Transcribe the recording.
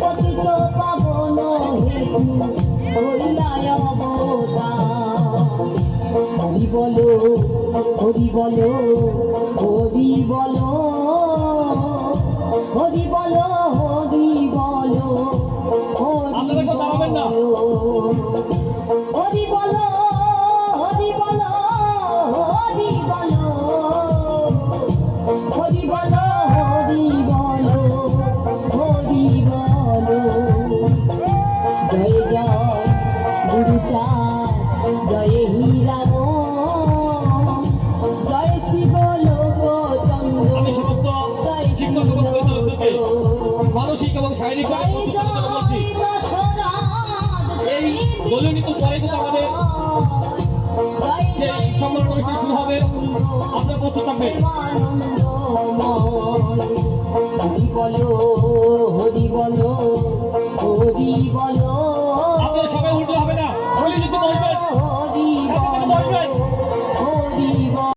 পতিত পাবন হেতু হইলায় অবতার। হরি বলো হরি বলো হরি বলো হরি বলো হরি বলো হরি বলো হরি বলো হরি বলো হরি বলো হরি বলো হরি বলো হরি বলো। জয় জয় গুরুচাঁদ জয় হীরাম জয় শিব লোকচন্দ্র জয় শ্রী মানসিক এবং শারীরিক এই দলীয় পরে কিন্তু আমাদের যে সম্মেলন অনুষ্ঠান শুরু হবে, আপনার প্রস্তুত থাকবেন। হরি বলো হরি বলো হরি বলো। আপনারা সবাই উল্টো হবে না, কিন্তু